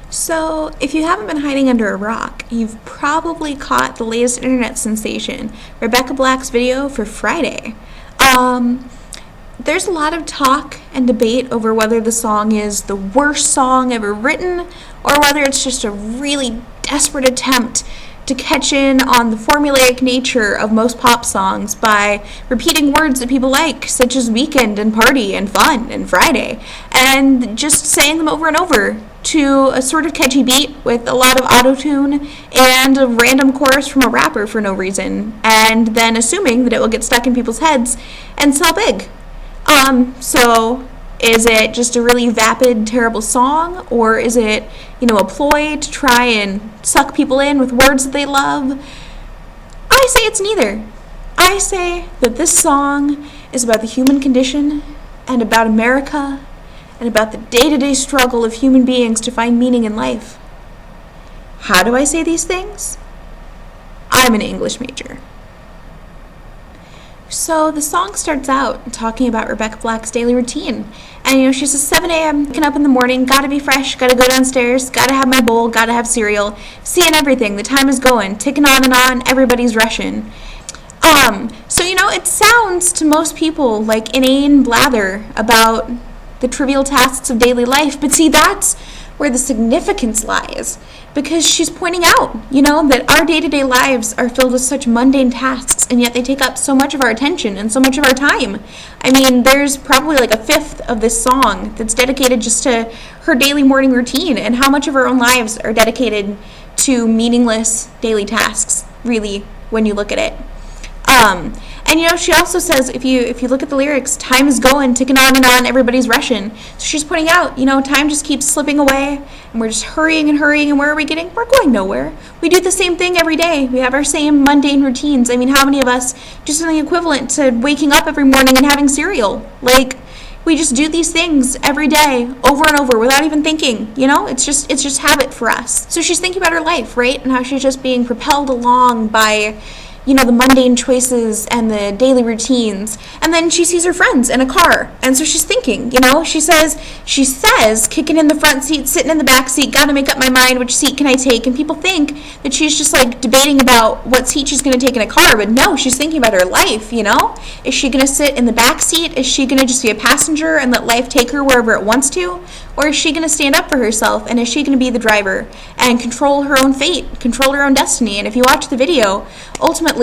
So, if you haven't been hiding under a rock, you've probably caught the latest internet sensation, Rebecca Black's video for Friday. There's a lot of talk and debate over whether the song is the worst song ever written or whether it's just a really desperate attempt to catch in on the formulaic nature of most pop songs by repeating words that people like, such as weekend and party and fun and Friday, and just saying them over and over to a sort of catchy beat with a lot of auto-tune and a random chorus from a rapper for no reason, and then assuming that it will get stuck in people's heads and sell big. So is it just a really vapid, terrible song, or is it, a ploy to try and suck people in with words that they love? I say it's neither. I say that this song is about the human condition and about America and about the day-to-day struggle of human beings to find meaning in life. How do I say these things? I'm an English major. So the song starts out talking about Rebecca Black's daily routine. And she says 7 a.m., waking up in the morning, gotta be fresh, gotta go downstairs, gotta have my bowl, gotta have cereal, seeing everything, the time is going, ticking on and on, everybody's rushing. So it sounds to most people like inane blather about the trivial tasks of daily life, but see, that's where the significance lies. Because she's pointing out, that our day-to-day lives are filled with such mundane tasks, and yet they take up so much of our attention and so much of our time. I mean, there's probably like a fifth of this song that's dedicated just to her daily morning routine, and how much of our own lives are dedicated to meaningless daily tasks, really, when you look at it. And she also says, if you look at the lyrics, time is going, ticking on and on, everybody's rushing. So she's pointing out, time just keeps slipping away, and we're just hurrying, and where are we getting? We're going nowhere. We do the same thing every day. We have our same mundane routines. I mean, how many of us just something equivalent to waking up every morning and having cereal? Like, we just do these things every day, over and over, without even thinking, It's just habit for us. So she's thinking about her life, right? And how she's just being propelled along by the mundane choices and the daily routines. And then she sees her friends in a car. And so she's thinking, she says, kicking in the front seat, sitting in the back seat, gotta make up my mind, which seat can I take? And people think that she's just like debating about what seat she's gonna take in a car. But no, she's thinking about her life, Is she gonna sit in the back seat? Is she gonna just be a passenger and let life take her wherever it wants to? Or is she gonna stand up for herself, and is she gonna be the driver and control her own fate, control her own destiny? And if you watch the video, ultimately,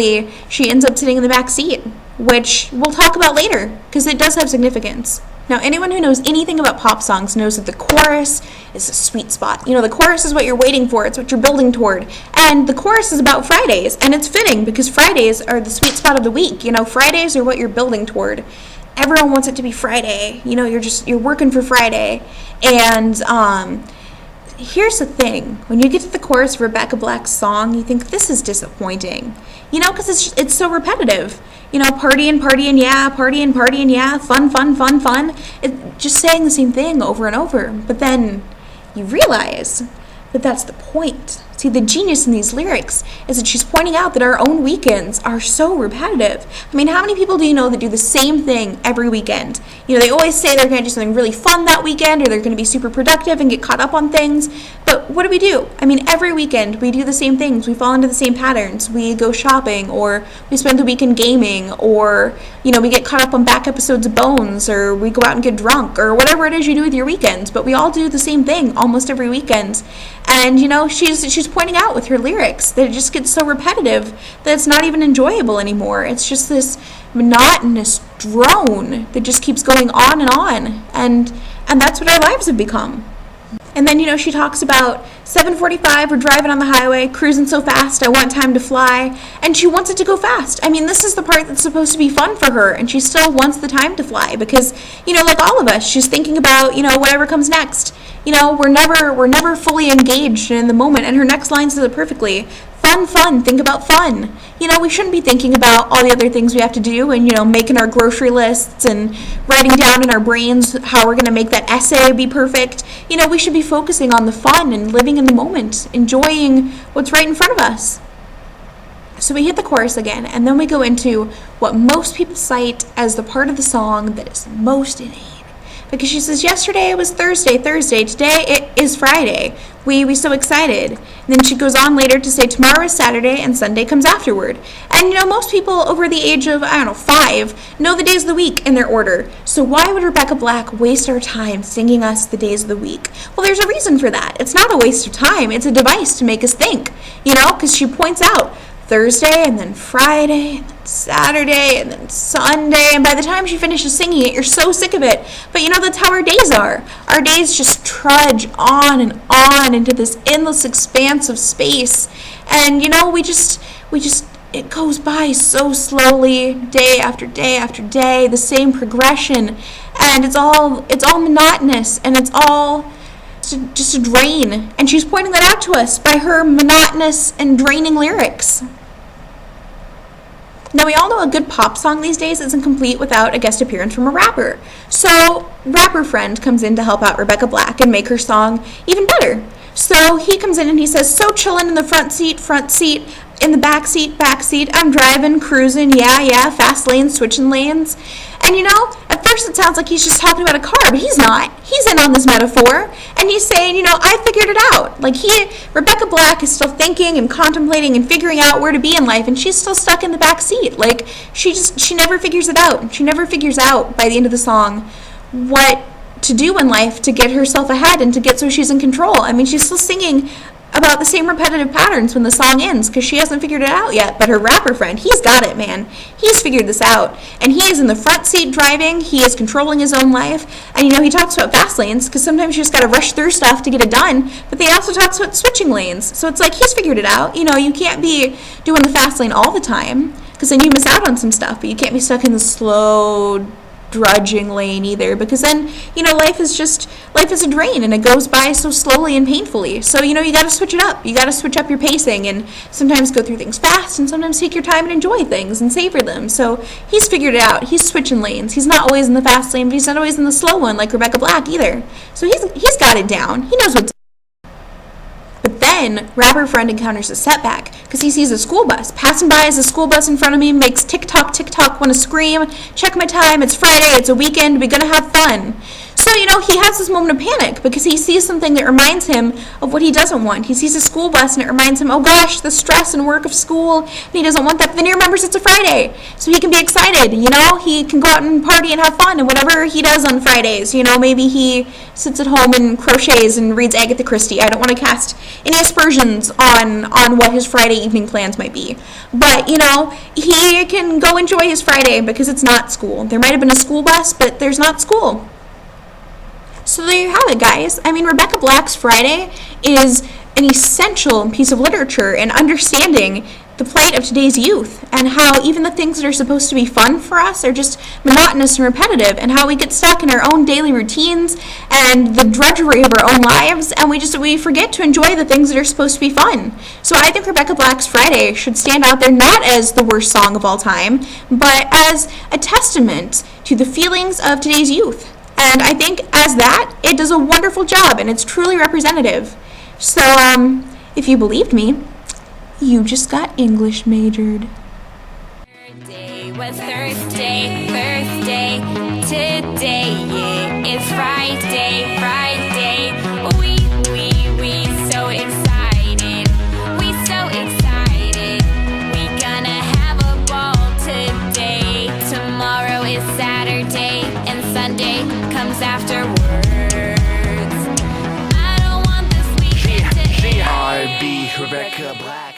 she ends up sitting in the back seat, which we'll talk about later, because it does have significance. Now, anyone who knows anything about pop songs knows that the chorus is a sweet spot. The chorus is what you're waiting for. It's what you're building toward. And the chorus is about Fridays, and it's fitting, because Fridays are the sweet spot of the week. Fridays are what you're building toward. Everyone wants it to be Friday. You're working for Friday. And here's the thing. When you get to the chorus of Rebecca Black's song, you think, this is disappointing. Because it's so repetitive. Partying, yeah, partying, yeah, fun. It's just saying the same thing over and over. But then you realize that that's the point. See, the genius in these lyrics is that she's pointing out that our own weekends are so repetitive. I mean, how many people do you know that do the same thing every weekend? They always say they're going to do something really fun that weekend, or they're going to be super productive and get caught up on things. But what do? I mean, every weekend we do the same things. We fall into the same patterns. We go shopping, or we spend the weekend gaming, or, we get caught up on back episodes of Bones, or we go out and get drunk, or whatever it is you do with your weekends. But we all do the same thing almost every weekend. And, she's pointing out with her lyrics that it just gets so repetitive that it's not even enjoyable anymore. It's just this monotonous drone that just keeps going on and on. And that's what our lives have become. And then, she talks about 7:45, we're driving on the highway, cruising so fast, I want time to fly. And she wants it to go fast. I mean, this is the part that's supposed to be fun for her, and she still wants the time to fly because, like all of us, she's thinking about, whatever comes next. We're never fully engaged in the moment, and her next line says it perfectly. Fun, think about fun. We shouldn't be thinking about all the other things we have to do and, making our grocery lists and writing down in our brains how we're going to make that essay be perfect. We should be focusing on the fun and living in the moment, enjoying what's right in front of us. So we hit the chorus again, and then we go into what most people cite as the part of the song that is most inane. because she says, yesterday it was Thursday, today it is Friday. We so excited. And then she goes on later to say tomorrow is Saturday and Sunday comes afterward. And most people over the age of, 5 know the days of the week in their order. So why would Rebecca Black waste our time singing us the days of the week? Well, there's a reason for that. It's not a waste of time. It's a device to make us think, because she points out Thursday and then Friday and then Saturday and then Sunday, and by the time she finishes singing it, you're so sick of it. But that's how our days are. Our days just trudge on and on into this endless expanse of space, and we just it goes by so slowly, day after day after day, the same progression, and it's all monotonous, and it's all just a drain. And she's pointing that out to us by her monotonous and draining lyrics. Now, we all know a good pop song these days isn't complete without a guest appearance from a rapper. So, Rapper Friend comes in to help out Rebecca Black and make her song even better. So, he comes in and he says, so chillin' in the front seat, in the back seat, I'm driving, cruising, yeah, fast lanes, switching lanes. And at first it sounds like he's just talking about a car, but he's not. He's in on this metaphor, and he's saying, I figured it out. Like Rebecca Black is still thinking and contemplating and figuring out where to be in life, and she's still stuck in the back seat. Like, she never figures it out. She never figures out by the end of the song what to do in life to get herself ahead and to get so she's in control. I mean, she's still singing about the same repetitive patterns when the song ends because she hasn't figured it out yet. But her rapper friend, he's got it, man. He's figured this out. And he is in the front seat driving. He is controlling his own life. And, he talks about fast lanes because sometimes you just got to rush through stuff to get it done. But they also talks about switching lanes. So it's like he's figured it out. You can't be doing the fast lane all the time because then you miss out on some stuff. But you can't be stuck in the slow drudging lane either, because then life is a drain and it goes by so slowly and painfully. So you got to switch it up. You got to switch up your pacing and sometimes go through things fast and sometimes take your time and enjoy things and savor them. So he's figured it out. He's switching lanes. He's not always in the fast lane, but he's not always in the slow one like Rebecca Black either. So he's got it down. He knows what's. But then, Rapper Friend encounters a setback because he sees a school bus. Passing by as a school bus in front of me makes tick-tock, want to scream. Check my time, it's Friday, it's a weekend, we're going to have fun. So, he has this moment of panic because he sees something that reminds him of what he doesn't want. He sees a school bus and it reminds him, oh gosh, the stress and work of school, and he doesn't want that. But then he remembers it's a Friday, so he can be excited, he can go out and party and have fun and whatever he does on Fridays. Maybe he sits at home and crochets and reads Agatha Christie. I don't want to cast any aspersions on what his Friday evening plans might be. But, he can go enjoy his Friday because it's not school. There might have been a school bus, but there's not school. So there you have it, guys. I mean, Rebecca Black's Friday is an essential piece of literature in understanding the plight of today's youth and how even the things that are supposed to be fun for us are just monotonous and repetitive, and how we get stuck in our own daily routines and the drudgery of our own lives, and we forget to enjoy the things that are supposed to be fun. So I think Rebecca Black's Friday should stand out there not as the worst song of all time, but as a testament to the feelings of today's youth. And I think as that, it does a wonderful job, and it's truly representative. So, if you believed me, you just got English majored. Thursday was Thursday, today it's Friday. We so excited, we gonna have a ball today. Tomorrow is Saturday and Sunday comes afterwards. I don't want this weekend to end. R&B, Rebecca Black.